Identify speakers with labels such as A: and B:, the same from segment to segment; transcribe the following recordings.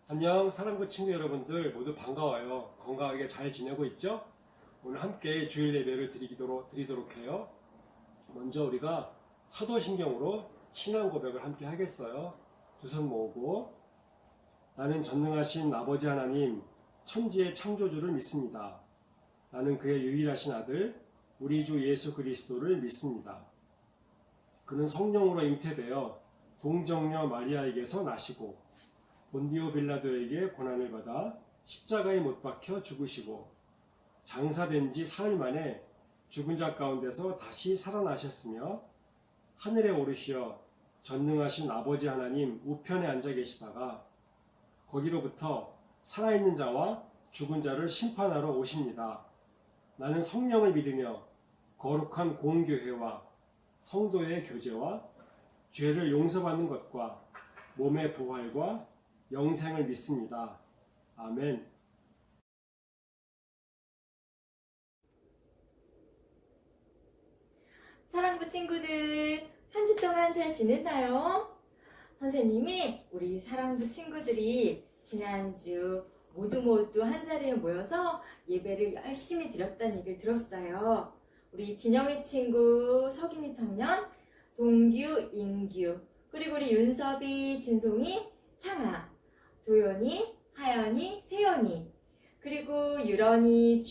A: 안녕 사랑부 친구 여러분들 모두 반가워요. 건강하게 잘 지내고 있죠? 오늘 함께 주일 예배를 드리도록 해요. 먼저 우리가 사도신경으로 신앙 고백을 함께 하겠어요. 두 손 모으고 나는 전능하신 아버지 하나님 천지의 창조주를 믿습니다. 나는 그의 유일하신 아들 우리 주 예수 그리스도를 믿습니다. 그는 성령으로 잉태되어 동정녀 마리아에게서 나시고 본디오 빌라도에게 고난을 받아 십자가에 못 박혀 죽으시고 장사된 지 사흘 만에 죽은 자 가운데서 다시 살아나셨으며 하늘에 오르시어 전능하신 아버지 하나님 우편에 앉아 계시다가 거기로부터 살아있는 자와 죽은 자를 심판하러 오십니다. 나는 성령을 믿으며 거룩한 공교회와 성도의 교제와 죄를 용서받는 것과 몸의 부활과 영생을 믿습니다. 아멘.
B: 사랑부 친구들, 한 주 동안 잘 지냈나요? 선생님이 우리 사랑부 친구들이 지난주 모두 한 자리에 모여서 예배를 열심히 드렸다는 얘기를 들었어요. 우리 진영이 친구, 석인이 청년, 동규, 인규, 그리고 우리 윤섭이, 진송이, 창아, 도연이, 하연이, 세연이, 그리고 유런이,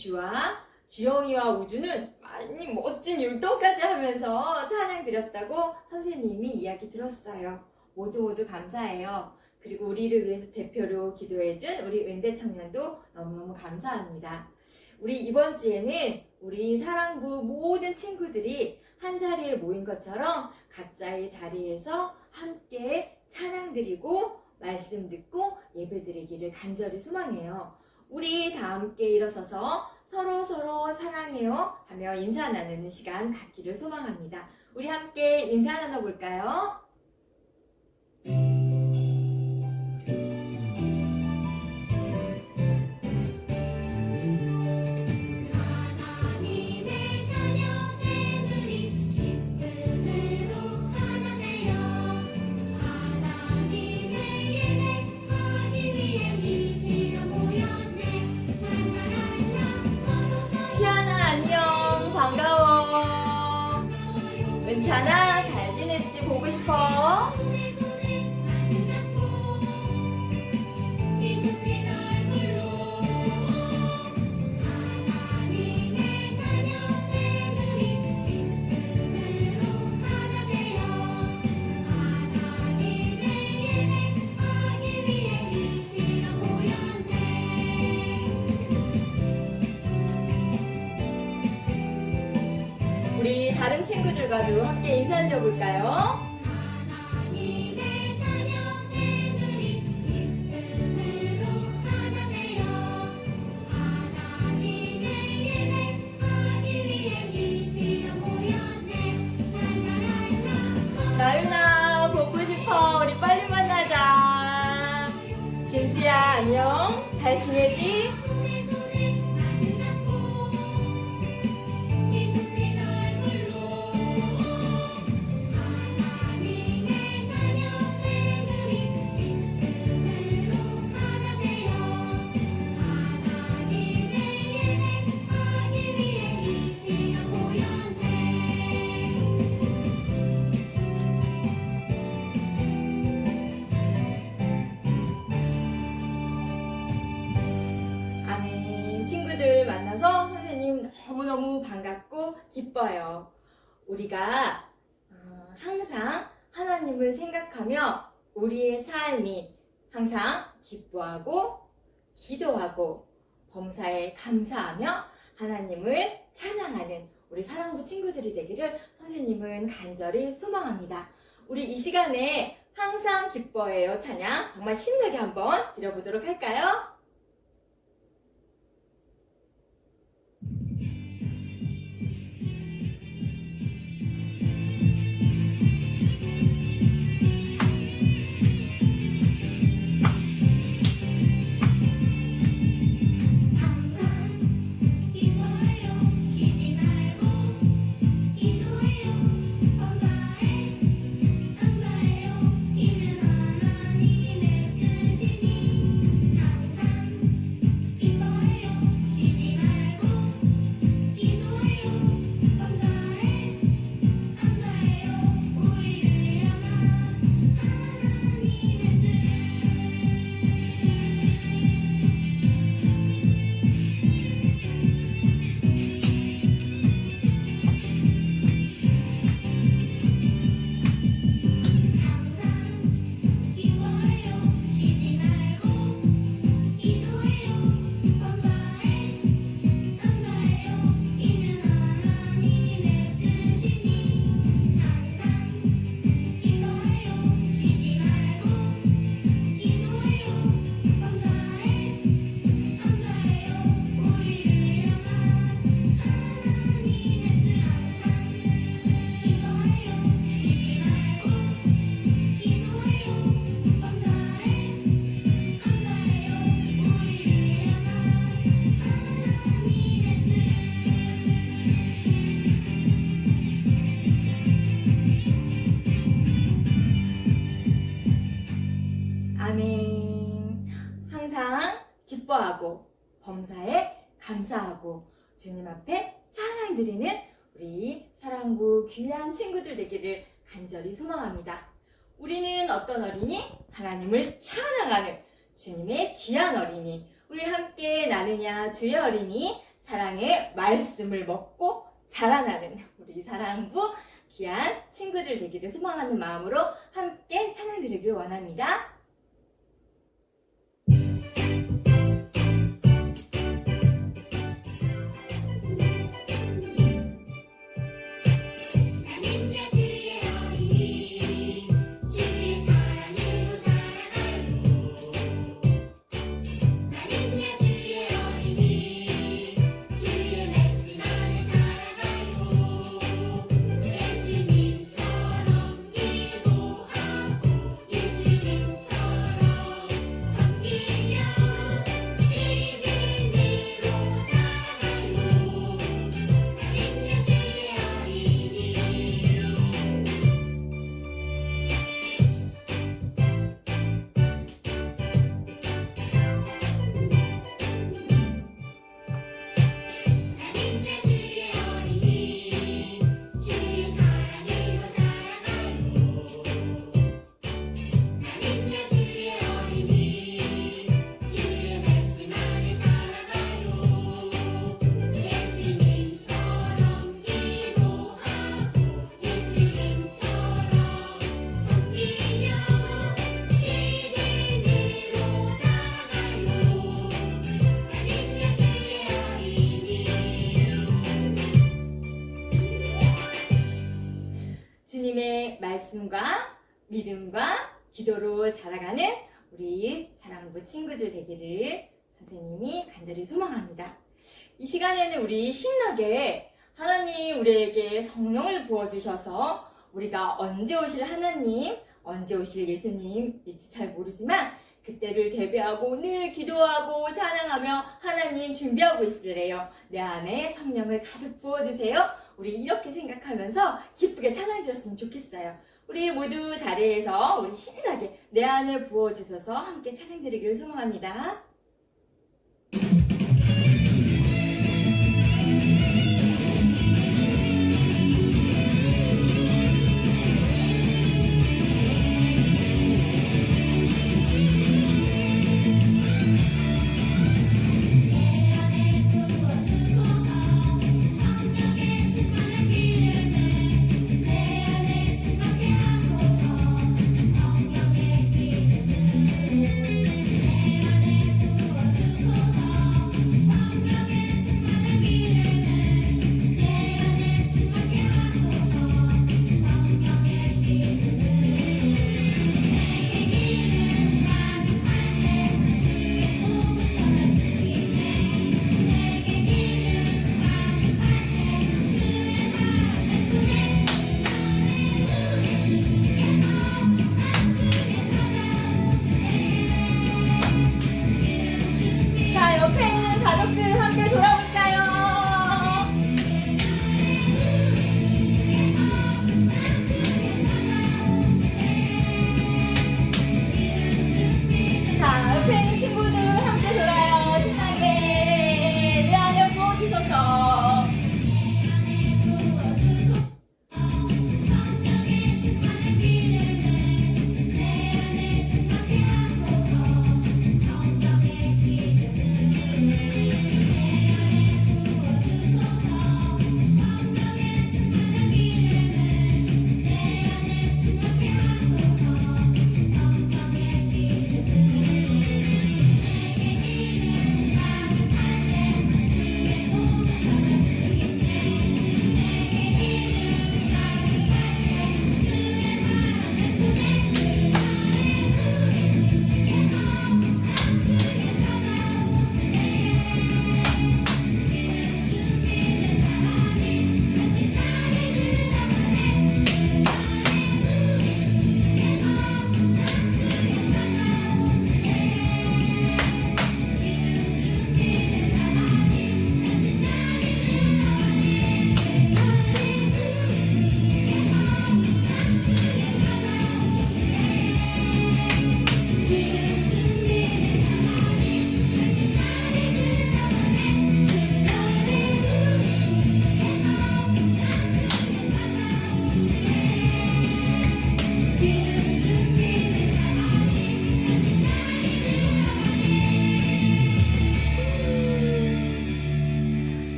B: 주영이와 우주는 많이 멋진 율동까지 하면서 찬양 드렸다고 선생님이 이야기 들었어요. 모두 감사해요. 그리고 우리를 위해서 대표로 기도해준 우리 은대 청년도 너무너무 감사합니다. 우리 이번 주에는 우리 사랑부 모든 친구들이 한 자리에 모인 것처럼 각자의 자리에서 함께 찬양 드리고 말씀 듣고 예배 드리기를 간절히 소망해요. 우리 다 함께 일어서서 서로 사랑해요 하며 인사 나누는 시간 갖기를 소망합니다. 우리 함께 인사 나눠볼까요? 은찬아, 잘 지냈지? 보고 싶어? 우리 다른 친구들과도 함께 인사드려볼까요? 나윤아, 보고 싶어. 우리 빨리 만나자. 진수야, 안녕. 잘 지내지? 만나서 선생님 너무너무 반갑고 기뻐요. 우리가 항상 하나님을 생각하며 우리의 삶이 항상 기뻐하고 기도하고 범사에 감사하며 하나님을 찬양하는 우리 사랑부 친구들이 되기를 선생님은 간절히 소망합니다. 우리 이 시간에 항상 기뻐해요 찬양 정말 신나게 한번 드려보도록 할까요? 주님 앞에 찬양드리는 우리 사랑부 귀한 친구들 되기를 간절히 소망합니다. 우리는 어떤 어린이? 하나님을 찬양하는 주님의 귀한 어린이. 우리 함께 나누냐 주의 어린이, 사랑의 말씀을 먹고 자라나는 우리 사랑부 귀한 친구들 되기를 소망하는 마음으로 함께 찬양드리길 원합니다. 주님의 말씀과 믿음과 기도로 자라가는 우리 사랑부 친구들 되기를 선생님이 간절히 소망합니다. 이 시간에는 우리 신나게 하나님 우리에게 성령을 부어주셔서 우리가 언제 오실 하나님, 언제 오실 예수님일지 잘 모르지만 그때를 대비하고 늘 기도하고 찬양하며 하나님 준비하고 있으래요. 내 안에 성령을 가득 부어주세요. 우리 이렇게 생각하면서 기쁘게 찬양 드렸으면 좋겠어요. 우리 모두 자리에서 우리 신나게 내 안에 부어주셔서 함께 찬양 드리기를 소망합니다.
C: 내 안에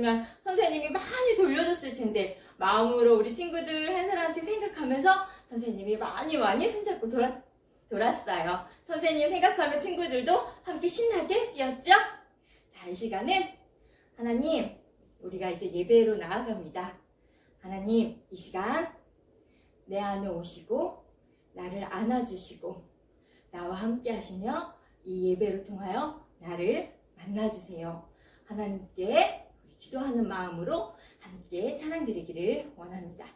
B: 그동안 선생님이 많이 돌려줬을 텐데 마음으로 우리 친구들 한 사람씩 생각하면서 선생님이 많이 손잡고 돌았어요. 선생님 생각하면 친구들도 함께 신나게 뛰었죠? 자, 이 시간은 하나님, 우리가 이제 예배로 나아갑니다. 하나님, 이 시간 내 안에 오시고 나를 안아주시고 나와 함께 하시며 이 예배를 통하여 나를 만나주세요. 하나님께 우리 기도하는 마음으로 함께 찬양 드리기를 원합니다.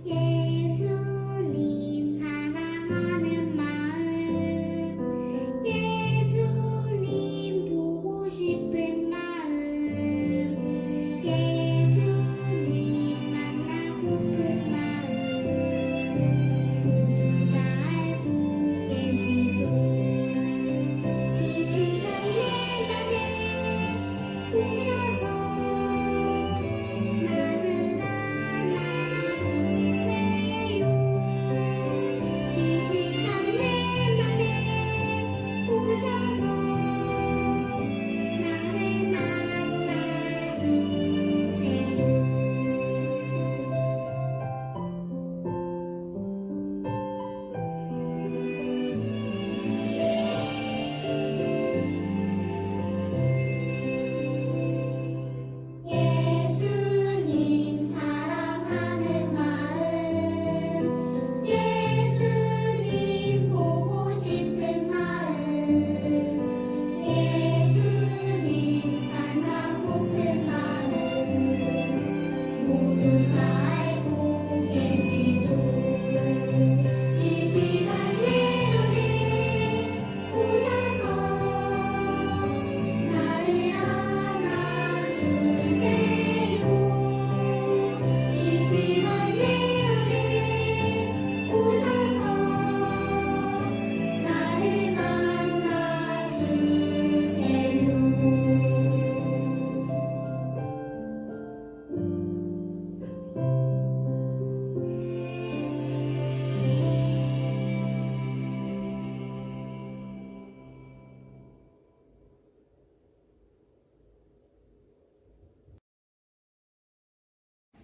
C: 예수님 사랑하는 마음, 예수님 보고 싶은 마음, 예수님 만나고픈 마음, 모두 다 알고 계시죠. 이 시간 내 안에 오셔서 나를 안아주세요. 이 시간 내 맘에 오셔서 나를 예수님 사랑하는 마음, 예수님 보고 싶은 마음, 예수님 만나고픈 마음, 모두 다 알고 계시죠. 이 시간 내 안에 오셔서 나를 안아주세요. 이 시간 내 안에 오셔서 나를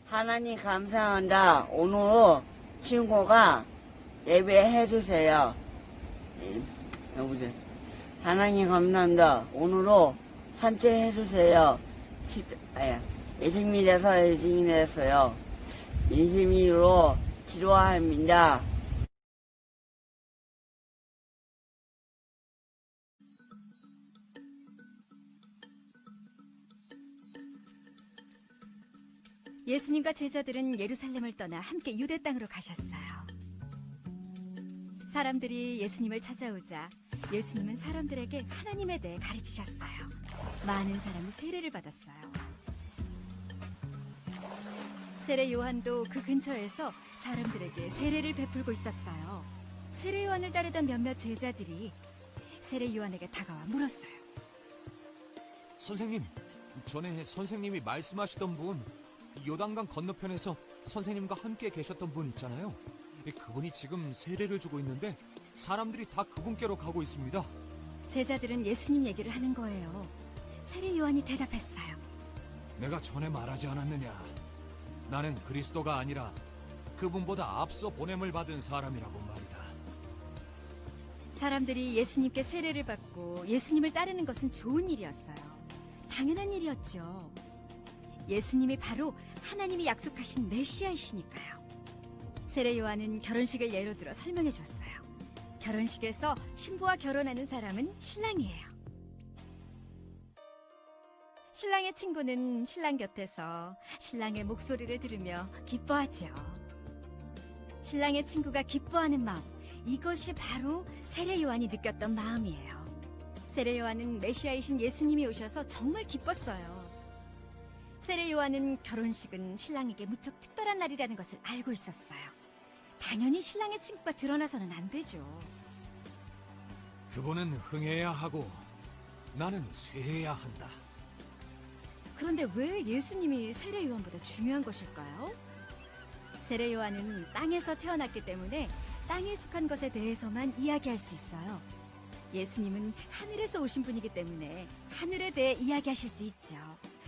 D: 하나님 감사합니다. 오늘 친구가 예배해 주세요. 여보세요. 하나님 감사합니다. 오늘로 산책해 주세요. 예수님께서 예수님이었어요. 예수님으로 기도합니다.
E: 예수님과 제자들은 예루살렘을 떠나 함께 유대 땅으로 가셨어요. 사람들이 예수님을 찾아오자 예수님은 사람들에게 하나님에 대해 가르치셨어요. 많은 사람이 세례를 받았어요. 세례 요한도 그 근처에서 사람들에게 세례를 베풀고 있었어요. 세례 요한을 따르던 몇몇 제자들이 세례 요한에게 다가와 물었어요.
F: 선생님, 전에 선생님이 말씀하시던 분, 요단강 건너편에서 선생님과 함께 계셨던 분 있잖아요. 그분이 지금 세례를 주고 있는데 사람들이 다 그분께로 가고 있습니다.
E: 제자들은 예수님 얘기를 하는 거예요. 세례 요한이 대답했어요.
F: 내가 전에 말하지 않았느냐? 나는 그리스도가 아니라 그분보다 앞서 보냄을 받은 사람이라고 말이다.
E: 사람들이 예수님께 세례를 받고 예수님을 따르는 것은 좋은 일이었어요. 당연한 일이었죠. 예수님이 바로 하나님이 약속하신 메시아이시니까요. 세례 요한은 결혼식을 예로 들어 설명해 줬어요. 결혼식에서 신부와 결혼하는 사람은 신랑이에요. 신랑의 친구는 신랑 곁에서 신랑의 목소리를 들으며 기뻐하죠. 신랑의 친구가 기뻐하는 마음, 이것이 바로 세례 요한이 느꼈던 마음이에요. 세례 요한은 메시아이신 예수님이 오셔서 정말 기뻤어요. 세례 요한은 결혼식은 신랑에게 무척 특별한 날이라는 것을 알고 있었어요. 당연히 신랑의 친구가 드러나서는 안 되죠.
F: 그분은 흥해야 하고 나는 쇠해야 한다.
E: 그런데 왜 예수님이 세례 요한보다 중요한 것일까요? 세례 요한은 땅에서 태어났기 때문에 땅에 속한 것에 대해서만 이야기할 수 있어요. 예수님은 하늘에서 오신 분이기 때문에 하늘에 대해 이야기하실 수 있죠.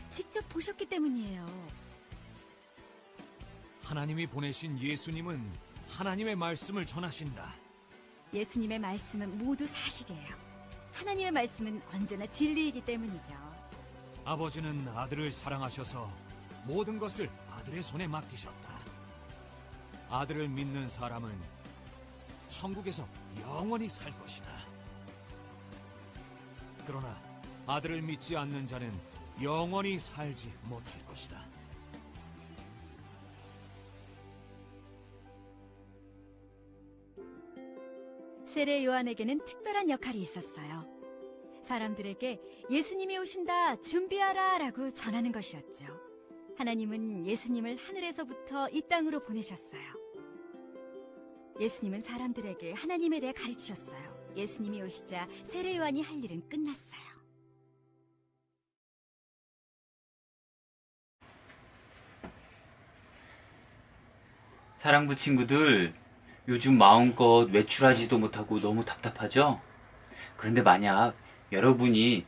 E: 직접 보셨기 때문이에요.
F: 하나님이 보내신 예수님은 하나님의 말씀을 전하신다.
E: 예수님의 말씀은 모두 사실이에요. 하나님의 말씀은 언제나 진리이기 때문이죠.
F: 아버지는 아들을 사랑하셔서 모든 것을 아들의 손에 맡기셨다. 아들을 믿는 사람은 천국에서 영원히 살 것이다. 그러나 아들을 믿지 않는 자는 영원히 살지 못할 것이다.
E: 세례 요한에게는 특별한 역할이 있었어요. 사람들에게 예수님이 오신다, 준비하라 라고 전하는 것이었죠. 하나님은 예수님을 하늘에서부터 이 땅으로 보내셨어요. 예수님은 사람들에게 하나님에 대해 가르치셨어요. 예수님이 오시자 세례 요한이 할 일은 끝났어요.
G: 사랑부 친구들, 요즘 마음껏 외출하지도 못하고 너무 답답하죠? 그런데 만약 여러분이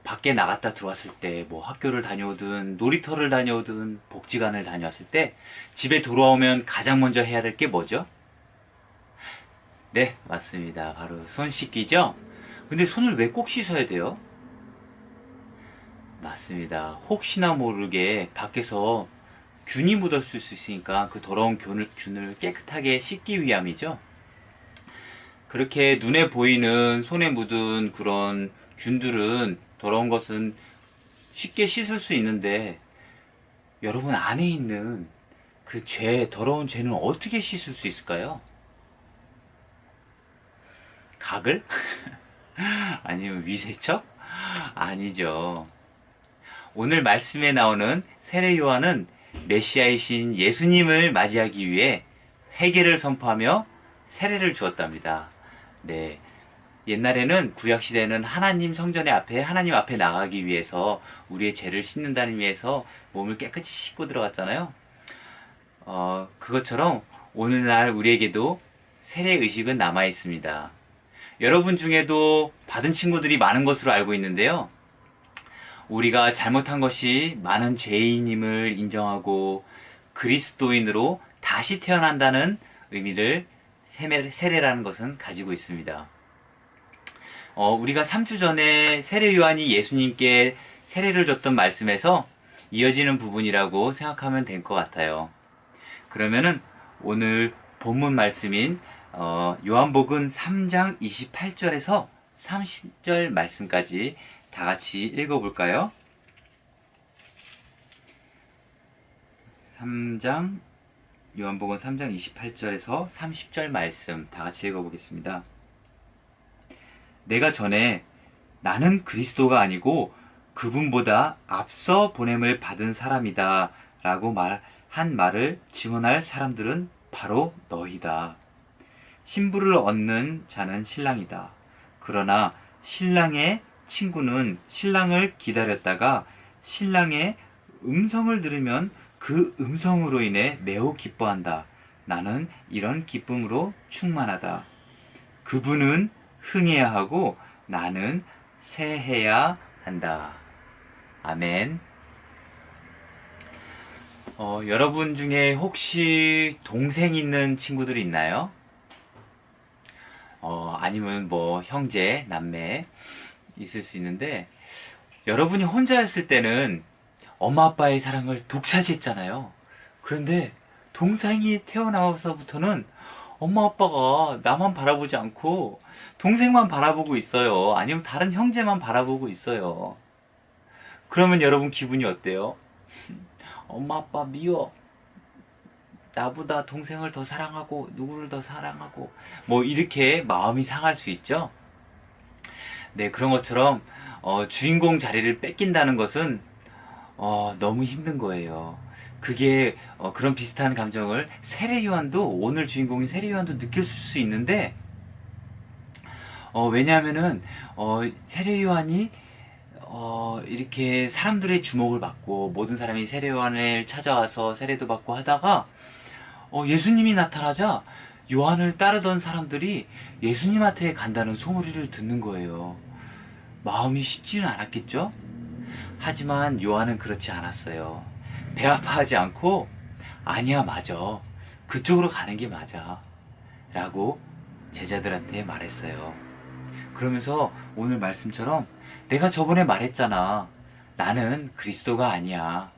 G: 밖에 나갔다 들어왔을 때 뭐 학교를 다녀오든 놀이터를 다녀오든 복지관을 다녀왔을 때 집에 돌아오면 가장 먼저 해야 될 게 뭐죠? 네, 맞습니다. 바로 손 씻기죠? 근데 손을 왜 꼭 씻어야 돼요? 맞습니다. 혹시나 모르게 밖에서 균이 묻었을 수 있으니까 그 더러운 균을 깨끗하게 씻기 위함이죠. 그렇게 눈에 보이는 손에 묻은 그런 균들은, 더러운 것은 쉽게 씻을 수 있는데 여러분 안에 있는 그 더러운 죄는 어떻게 씻을 수 있을까요? 가글? 아니면 위세척? 아니죠. 오늘 말씀에 나오는 세례 요한은 메시아이신 예수님을 맞이하기 위해 회개를 선포하며 세례를 주었답니다. 네. 옛날에는 구약시대는 하나님 앞에 나가기 위해서 우리의 죄를 씻는다는 의미에서 몸을 깨끗이 씻고 들어갔잖아요. 그것처럼 오늘날 우리에게도 세례 의식은 남아 있습니다. 여러분 중에도 받은 친구들이 많은 것으로 알고 있는데요. 우리가 잘못한 것이 많은 죄인임을 인정하고 그리스도인으로 다시 태어난다는 의미를 세례라는 것은 가지고 있습니다. 우리가 3주 전에 세례 요한이 예수님께 세례를 줬던 말씀에서 이어지는 부분이라고 생각하면 될 것 같아요. 그러면은 오늘 본문 말씀인 요한복음 3장 28절에서 30절 말씀까지 다 같이 읽어볼까요? 요한복음 3장 28절에서 30절 말씀 다 같이 읽어보겠습니다. 내가 전에 나는 그리스도가 아니고 그분보다 앞서 보냄을 받은 사람이다 라고 한 말을 증언할 사람들은 바로 너희다. 신부를 얻는 자는 신랑이다. 그러나 신랑의 친구는 신랑을 기다렸다가 신랑의 음성을 들으면 그 음성으로 인해 매우 기뻐한다. 나는 이런 기쁨으로 충만하다. 그분은 흥해야 하고 나는 새해야 한다. 아멘. 여러분 중에 혹시 동생 있는 친구들이 있나요? 아니면 뭐 형제, 남매 있을 수 있는데, 여러분이 혼자였을 때는 엄마 아빠의 사랑을 독차지했잖아요. 그런데 동생이 태어나서부터는 엄마 아빠가 나만 바라보지 않고 동생만 바라보고 있어요. 아니면 다른 형제만 바라보고 있어요. 그러면 여러분 기분이 어때요? 엄마 아빠 미워. 나보다 동생을 더 사랑하고 누구를 더 사랑하고 뭐 이렇게 마음이 상할 수 있죠. 네, 그런 것처럼 주인공 자리를 뺏긴다는 것은 너무 힘든 거예요. 그게 그런 비슷한 감정을 세례 요한도, 오늘 주인공인 세례 요한도 느꼈을 수 있는데, 왜냐하면은 세례 요한이 이렇게 사람들의 주목을 받고 모든 사람이 세례요한을 찾아와서 세례도 받고 하다가 예수님이 나타나자 요한을 따르던 사람들이 예수님한테 간다는 소리를 듣는 거예요. 마음이 쉽지는 않았겠죠? 하지만 요한은 그렇지 않았어요. 배 아파하지 않고 아니야, 맞아, 그쪽으로 가는 게 맞아 라고 제자들한테 말했어요. 그러면서 오늘 말씀처럼 내가 저번에 말했잖아, 나는 그리스도가 아니야,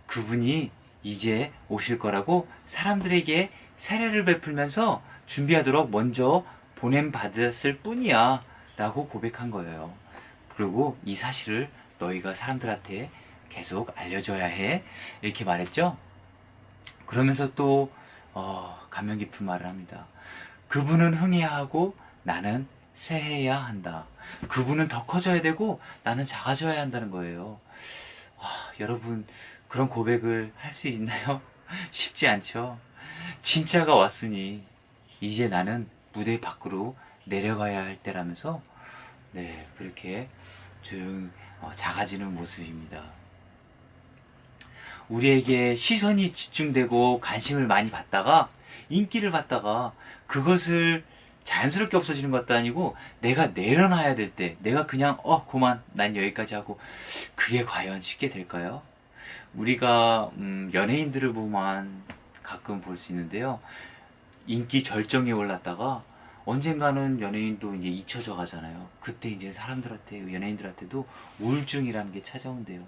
G: 그분이 이제 오실 거라고 사람들에게 세례를 베풀면서 준비하도록 먼저 보냄 받았을 뿐이야 라고 고백한 거예요. 그리고 이 사실을 너희가 사람들한테 계속 알려줘야 해, 이렇게 말했죠. 그러면서 또 감명 깊은 말을 합니다. 그분은 흥해야 하고 나는 쇠해야 한다. 그분은 더 커져야 되고 나는 작아져야 한다는 거예요. 여러분, 그런 고백을 할 수 있나요? 쉽지 않죠. 진짜가 왔으니 이제 나는 무대 밖으로 내려가야 할 때라면서 그렇게 조용 작아지는 모습입니다. 우리에게 시선이 집중되고 관심을 많이 받다가 인기를 받다가 그것을 자연스럽게 없어지는 것도 아니고 내가 내려놔야 될 때 내가 그냥 그만 난 여기까지 하고, 그게 과연 쉽게 될까요? 우리가 연예인들을 보면 가끔 볼 수 있는데요, 인기 절정에 올랐다가 언젠가는 연예인도 이제 잊혀져 가잖아요. 그때 이제 사람들한테, 연예인들한테도 우울증이라는 게 찾아온대요.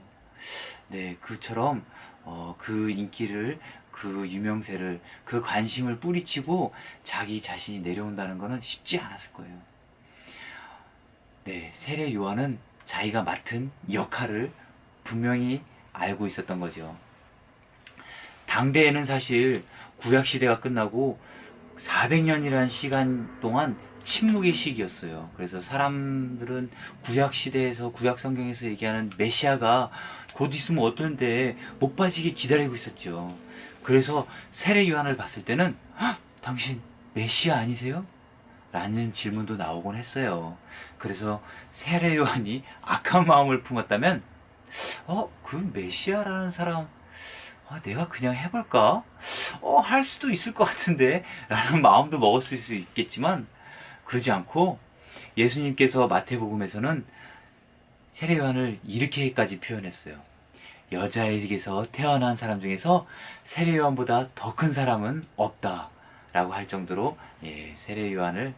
G: 그처럼 그 인기를, 그 유명세를, 그 관심을 뿌리치고 자기 자신이 내려온다는 것은 쉽지 않았을 거예요. 세례 요한은 자기가 맡은 역할을 분명히 알고 있었던 거죠. 당대에는 사실 구약시대가 끝나고 400년이라는 시간 동안 침묵의 시기였어요. 그래서 사람들은 구약시대에서, 구약성경에서 얘기하는 메시아가 곧 있으면 어떤데 못 빠지게 기다리고 있었죠. 그래서 세례 요한을 봤을 때는 당신 메시아 아니세요? 라는 질문도 나오곤 했어요. 그래서 세례 요한이 악한 마음을 품었다면 그 메시아라는 사람 내가 그냥 해볼까? 할 수도 있을 것 같은데 라는 마음도 먹었을 수 있겠지만, 그러지 않고 예수님께서 마태복음에서는 세례 요한을 이렇게까지 표현했어요. 여자에게서 태어난 사람 중에서 세례 요한보다 더 큰 사람은 없다 라고 할 정도로 세례 요한을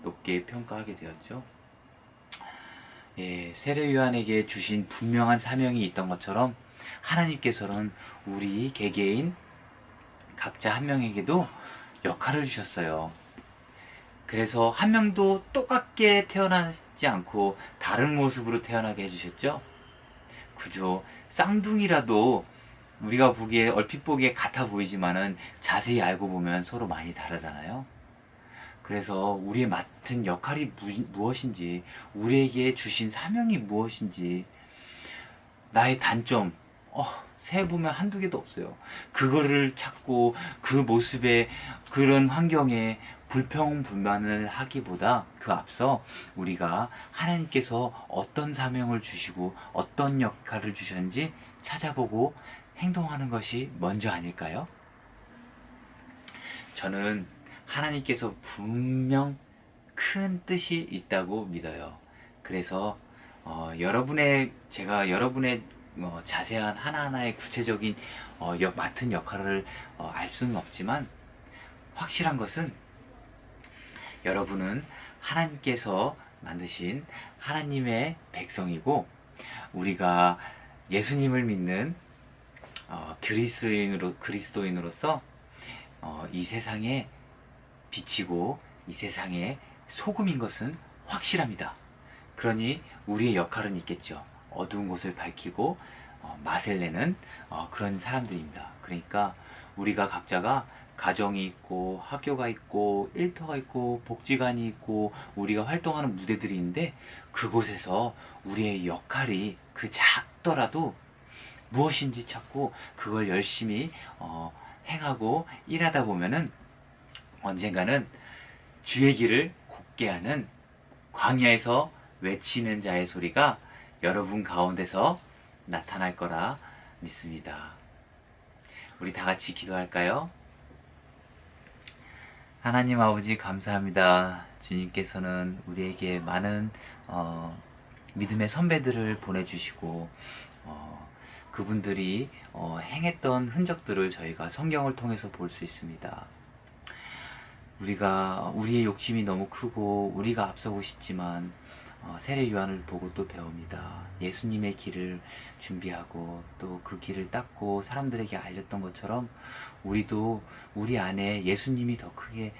G: 높게 평가하게 되었죠. 세례 요한에게 주신 분명한 사명이 있던 것처럼 하나님께서는 우리 개개인 각자 한 명에게도 역할을 주셨어요. 그래서 한 명도 똑같게 태어나지 않고 다른 모습으로 태어나게 해주셨죠. 그죠? 쌍둥이라도 우리가 보기에, 얼핏 보기에 같아 보이지만은 자세히 알고 보면 서로 많이 다르잖아요. 그래서 우리의 맡은 역할이 무엇인지, 우리에게 주신 사명이 무엇인지, 나의 단점, 세보면 한두 개도 없어요. 그거를 찾고 그 모습에, 그런 환경에 불평불만을 하기보다 그 앞서 우리가 하나님께서 어떤 사명을 주시고 어떤 역할을 주셨는지 찾아보고 행동하는 것이 먼저 아닐까요? 저는 하나님께서 분명 큰 뜻이 있다고 믿어요. 그래서 제가 여러분의 자세한 하나하나의 구체적인 맡은 역할을 알 수는 없지만, 확실한 것은 여러분은 하나님께서 만드신 하나님의 백성이고, 우리가 예수님을 믿는 그리스도인으로서 이 세상에 빛이고 이 세상의 소금인 것은 확실합니다. 그러니 우리의 역할은 있겠죠. 어두운 곳을 밝히고 맛을 내는 그런 사람들입니다. 그러니까 우리가 각자가 가정이 있고 학교가 있고 일터가 있고 복지관이 있고 우리가 활동하는 무대들이 있는데, 그곳에서 우리의 역할이 그 작더라도 무엇인지 찾고 그걸 열심히 행하고 일하다 보면은 언젠가는 주의 길을 곱게 하는, 광야에서 외치는 자의 소리가 여러분 가운데서 나타날 거라 믿습니다. 우리 다 같이 기도할까요? 하나님 아버지 감사합니다. 주님께서는 우리에게 많은 믿음의 선배들을 보내주시고 그분들이 행했던 흔적들을 저희가 성경을 통해서 볼 수 있습니다. 우리의 욕심이 너무 크고 우리가 앞서고 싶지만 세례 요한을 보고 또 배웁니다. 예수님의 길을 준비하고 또 그 길을 닦고 사람들에게 알렸던 것처럼 우리도 우리 안에 예수님이 더 크게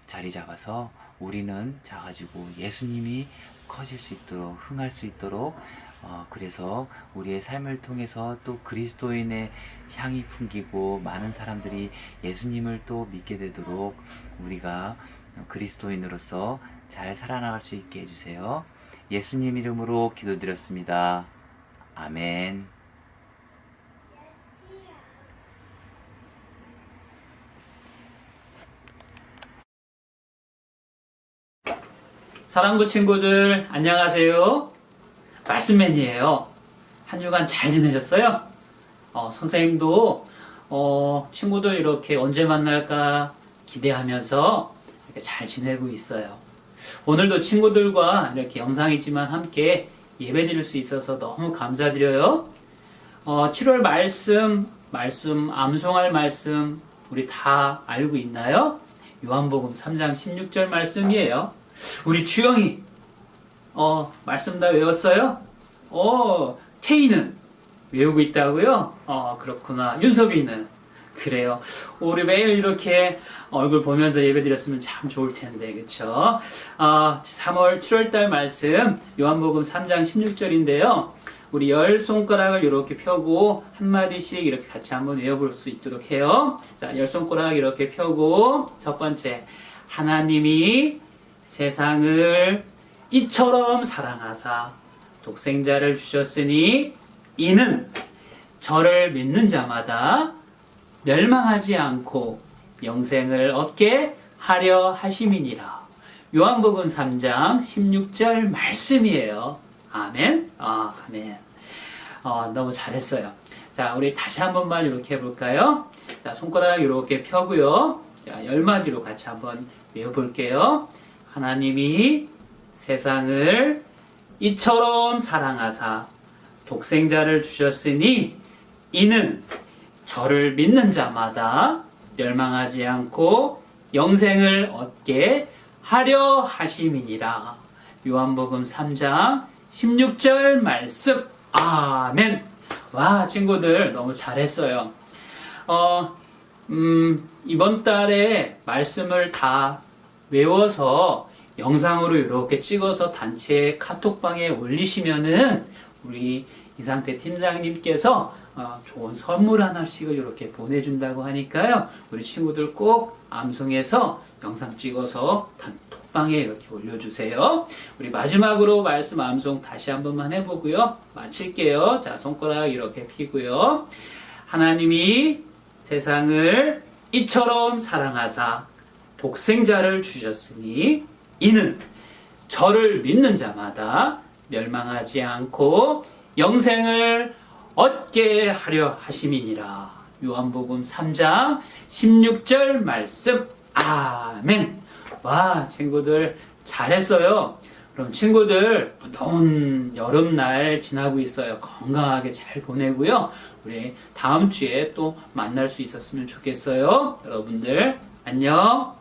G: 자리 잡아서 우리는 작아지고 예수님이 커질 수 있도록 흥할 수 있도록 그래서 우리의 삶을 통해서 또 그리스도인의 향이 풍기고 많은 사람들이 예수님을 또 믿게 되도록 우리가 그리스도인으로서 잘 살아나갈 수 있게 해주세요. 예수님 이름으로 기도드렸습니다. 아멘.
H: 사랑부 친구들 안녕하세요. 말씀맨이에요. 한 주간 잘 지내셨어요? 선생님도 친구들 이렇게 언제 만날까 기대하면서 이렇게 잘 지내고 있어요. 오늘도 친구들과 이렇게 영상이지만 함께 예배 드릴 수 있어서 너무 감사드려요. 7월 말씀 암송할 말씀 우리 다 알고 있나요? 요한복음 3장 16절 말씀이에요. 우리 주영이 말씀 다 외웠어요? 태희는 외우고 있다고요? 그렇구나. 윤섭이는 그래요. 우리 매일 이렇게 얼굴 보면서 예배 드렸으면 참 좋을 텐데, 그쵸? 7월달 말씀, 요한복음 3장 16절인데요. 우리 10손가락을 이렇게 펴고, 한마디씩 이렇게 같이 한번 외워볼 수 있도록 해요. 자, 10손가락 이렇게 펴고, 첫 번째, 하나님이 세상을 이처럼 사랑하사, 독생자를 주셨으니, 이는 저를 믿는 자마다 멸망하지 않고 영생을 얻게 하려 하심이니라. 요한복음 3장 16절 말씀이에요. 아멘. 아멘. 너무 잘했어요. 자, 우리 다시 한 번만 이렇게 해볼까요? 자, 손가락 이렇게 펴고요. 자, 10마디로 같이 한번 외워볼게요. 하나님이 세상을 이처럼 사랑하사 독생자를 주셨으니 이는 저를 믿는 자마다 멸망하지 않고 영생을 얻게 하려 하심이니라. 요한복음 3장 16절 말씀. 아멘. 와, 친구들 너무 잘했어요. 이번 달에 말씀을 다 외워서 영상으로 이렇게 찍어서 단체 카톡방에 올리시면은 우리 이상태 팀장님께서 좋은 선물 하나씩을 이렇게 보내준다고 하니까요. 우리 친구들 꼭 암송해서 영상 찍어서 단톡방에 이렇게 올려주세요. 우리 마지막으로 말씀 암송 다시 한 번만 해보고요. 마칠게요. 자, 손가락 이렇게 펴고요. 하나님이 세상을 이처럼 사랑하사 독생자를 주셨으니 이는 저를 믿는 자마다 멸망하지 않고 영생을 얻게 하려 하심이니라. 요한복음 3장 16절 말씀. 아멘. 와, 친구들 잘했어요. 그럼 친구들 더운 여름날 지나고 있어요. 건강하게 잘 보내고요. 우리 다음 주에 또 만날 수 있었으면 좋겠어요. 여러분들 안녕.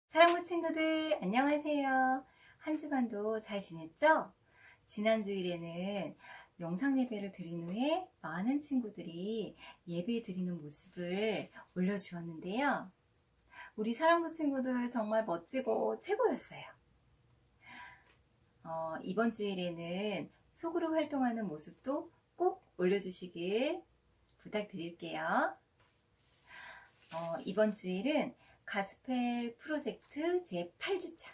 B: 사랑부 친구들 안녕하세요. 한 주간도 잘 지냈죠? 지난 주일에는 영상 예배를 드린 후에 많은 친구들이 예배 드리는 모습을 올려주었는데요. 우리 사랑부 친구들 정말 멋지고 최고였어요. 이번 주일에는 속으로 활동하는 모습도 꼭 올려주시길 부탁드릴게요. 이번 주일은 가스펠 프로젝트 제8주차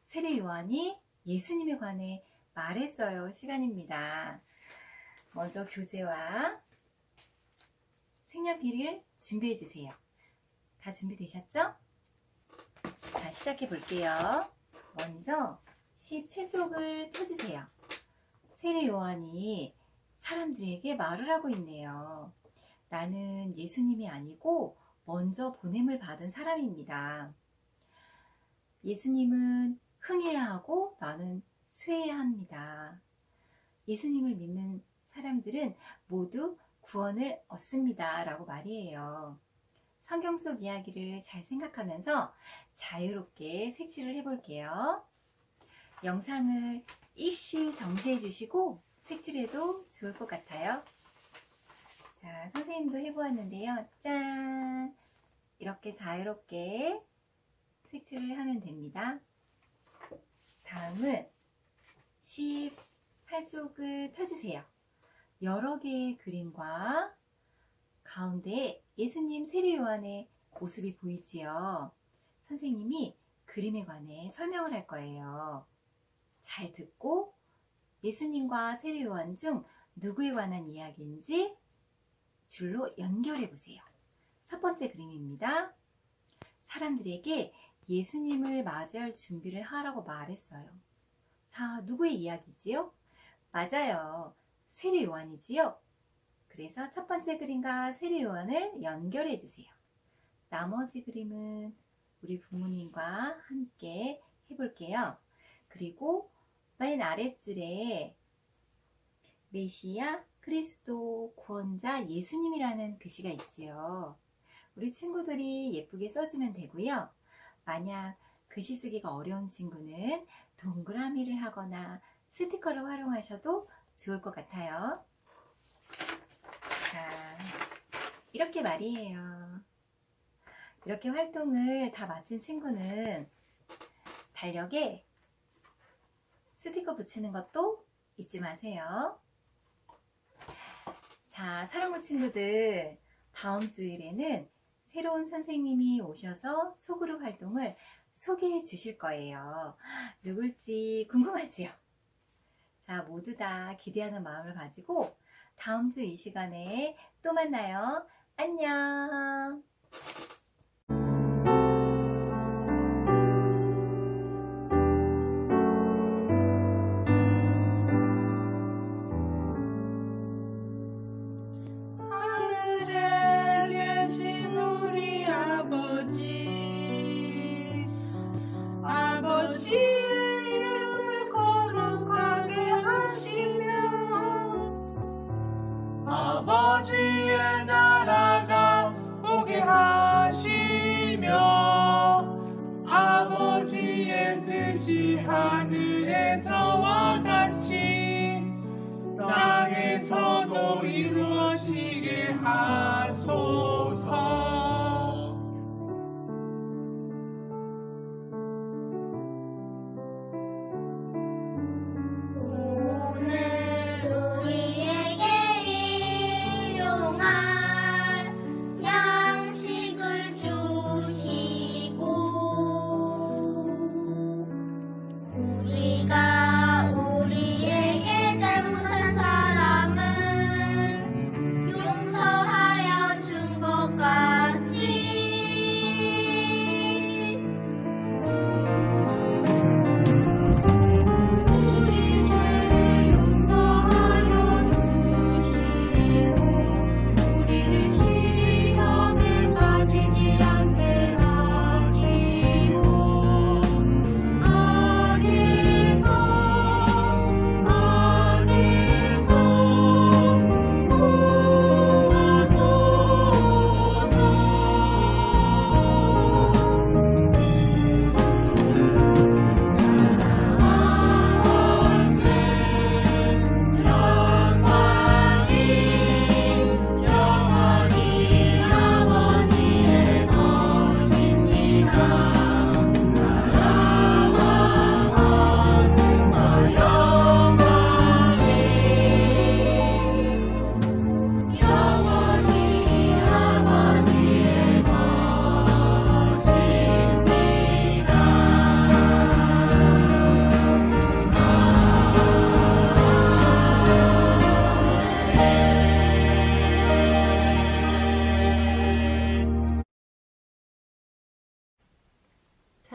B: 세례 요한이 예수님에 관해 말했어요 시간입니다. 먼저 교재와 색연필을 준비해 주세요. 다 준비되셨죠? 자, 시작해 볼게요. 먼저 17쪽을 펴주세요. 세례 요한이 사람들에게 말을 하고 있네요. 나는 예수님이 아니고 먼저 보냄을 받은 사람입니다. 예수님은 흥해야 하고 나는 쇠해야 합니다. 예수님을 믿는 사람들은 모두 구원을 얻습니다. 라고 말이에요. 성경 속 이야기를 잘 생각하면서 자유롭게 색칠을 해볼게요. 영상을 일시 정지해 주시고 색칠해도 좋을 것 같아요. 자, 선생님도 해보았는데요. 짠! 이렇게 자유롭게 색칠을 하면 됩니다. 다음은 18쪽을 펴주세요. 여러 개의 그림과 가운데 예수님 세례 요한의 모습이 보이지요. 선생님이 그림에 관해 설명을 할 거예요. 잘 듣고 예수님과 세례 요한 중 누구에 관한 이야기인지 줄로 연결해 보세요. 첫 번째 그림입니다. 사람들에게 예수님을 맞이할 준비를 하라고 말했어요. 자, 누구의 이야기지요? 맞아요. 세례 요한이지요. 그래서 첫 번째 그림과 세례 요한을 연결해 주세요. 나머지 그림은 우리 부모님과 함께 해볼게요. 그리고 맨 아랫줄에 메시아, 그리스도, 구원자, 예수님이라는 글씨가 있지요. 우리 친구들이 예쁘게 써주면 되고요. 만약 글씨 쓰기가 어려운 친구는 동그라미를 하거나 스티커를 활용하셔도 좋을 것 같아요. 자, 이렇게 말이에요. 이렇게 활동을 다 마친 친구는 달력에 스티커 붙이는 것도 잊지 마세요. 자, 사랑하는 친구들, 다음 주일에는 새로운 선생님이 오셔서 소그룹 활동을 소개해 주실 거예요. 누굴지 궁금하지요? 자, 모두 다 기대하는 마음을 가지고 다음 주 이 시간에 또 만나요. 안녕!
I: 하늘에 계신 우리 아버지의 이름을 거룩하게 하시며 아버지의 나라가 오게 하시며 아버지의 뜻이 하늘에서와 같이 땅에서도 이루어지게 하소서.
C: 오늘 우리에게 일용할 양식을 주시고 우리가 우리에게 잘못한 사람은 용서하여 준 것 같이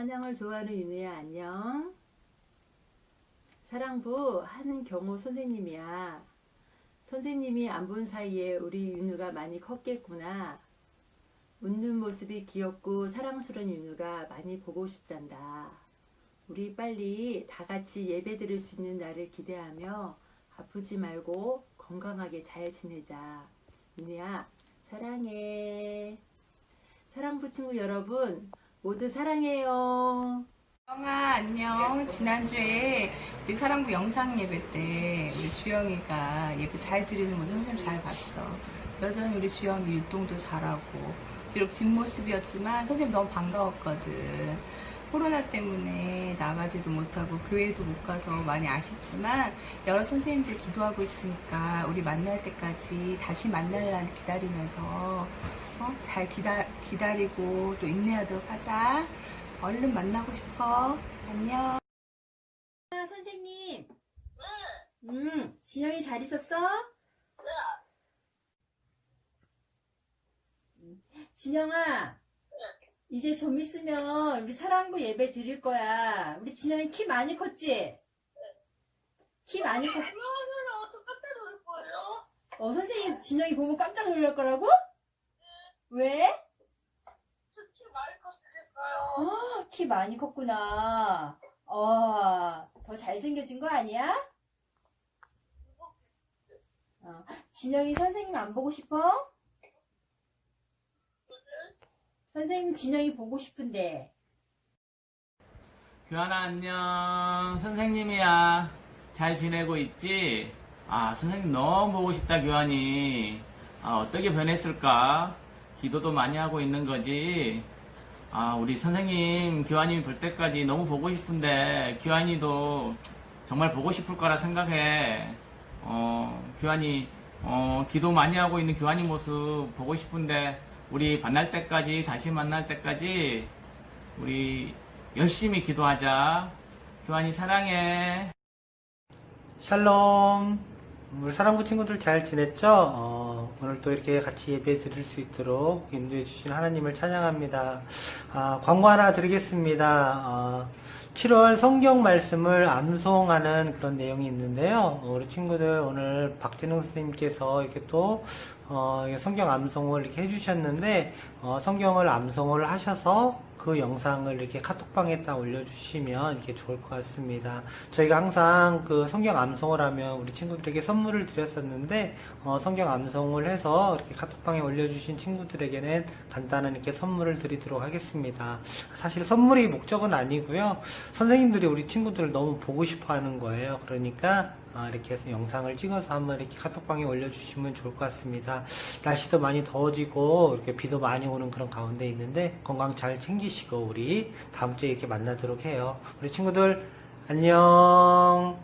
J: 찬양을 좋아하는 윤우야, 안녕. 사랑부 한경호 선생님이야. 선생님이 안 본 사이에 우리 윤우가 많이 컸겠구나. 웃는 모습이 귀엽고 사랑스러운 윤우가 많이 보고 싶단다. 우리 빨리 다 같이 예배 드릴 수 있는 날을 기대하며 아프지 말고 건강하게 잘 지내자. 윤우야, 사랑해. 사랑부 친구 여러분, 모두 사랑해요.
K: 영아, 안녕. 지난주에 우리 사랑부 영상 예배 때 우리 주영이가 예배 잘 드리는 모습 선생님 잘 봤어. 여전히 우리 주영이 율동도 잘하고, 비록 뒷모습이었지만 선생님 너무 반가웠거든. 코로나 때문에 나가지도 못하고 교회도 못 가서 많이 아쉽지만 여러 선생님들 기도하고 있으니까 우리 만날 때까지 다시 만날 날 기다리면서 잘 기다리고 또 인내하도록 하자. 얼른 만나고 싶어. 안녕.
J: 선생님. 진영이 잘 있었어? 진영아, 이제 좀 있으면 우리 사랑부 예배 드릴 거야. 우리 진영이 키 많이 컸지? 키 많이 컸어. 선생님 진영이 보면 깜짝 놀랄 거라고? 왜? 키 많이 컸구나. 더 잘생겨진 거 아니야? 진영이 선생님 안 보고 싶어? 선생님 진영이 보고 싶은데.
I: 교환아 안녕. 선생님이야. 잘 지내고 있지? 선생님 너무 보고 싶다 교환이. 어떻게 변했을까? 기도도 많이 하고 있는 거지? 우리 선생님 교환이 볼 때까지 너무 보고 싶은데 교환이도 정말 보고 싶을 거라 생각해. 교환이 기도 많이 하고 있는 교환이 모습 보고 싶은데 우리 만날 때까지, 다시 만날 때까지 우리 열심히 기도하자. 교환이 사랑해.
L: 샬롬. 우리 사랑부 친구들 잘 지냈죠? 오늘 또 이렇게 같이 예배 드릴 수 있도록 인도해 주신 하나님을 찬양합니다. 광고 하나 드리겠습니다. 7월 성경 말씀을 암송하는 그런 내용이 있는데요. 우리 친구들 오늘 박진웅 선생님께서 이렇게 또 성경 암송을 이렇게 해주셨는데 성경을 암송을 하셔서 그 영상을 이렇게 카톡방에다 올려주시면 이렇게 좋을 것 같습니다. 저희가 항상 그 성경 암송을 하면 우리 친구들에게 선물을 드렸었는데 성경 암송을 해서 이렇게 카톡방에 올려주신 친구들에게는 간단한 이렇게 선물을 드리도록 하겠습니다. 사실 선물이 목적은 아니고요. 선생님들이 우리 친구들을 너무 보고 싶어 하는 거예요. 그러니까 이렇게 해서 영상을 찍어서 한번 이렇게 카톡방에 올려주시면 좋을 것 같습니다. 날씨도 많이 더워지고 이렇게 비도 많이 오는 그런 가운데 있는데 건강 잘 챙기시고 우리 다음 주에 이렇게 만나도록 해요. 우리 친구들 안녕.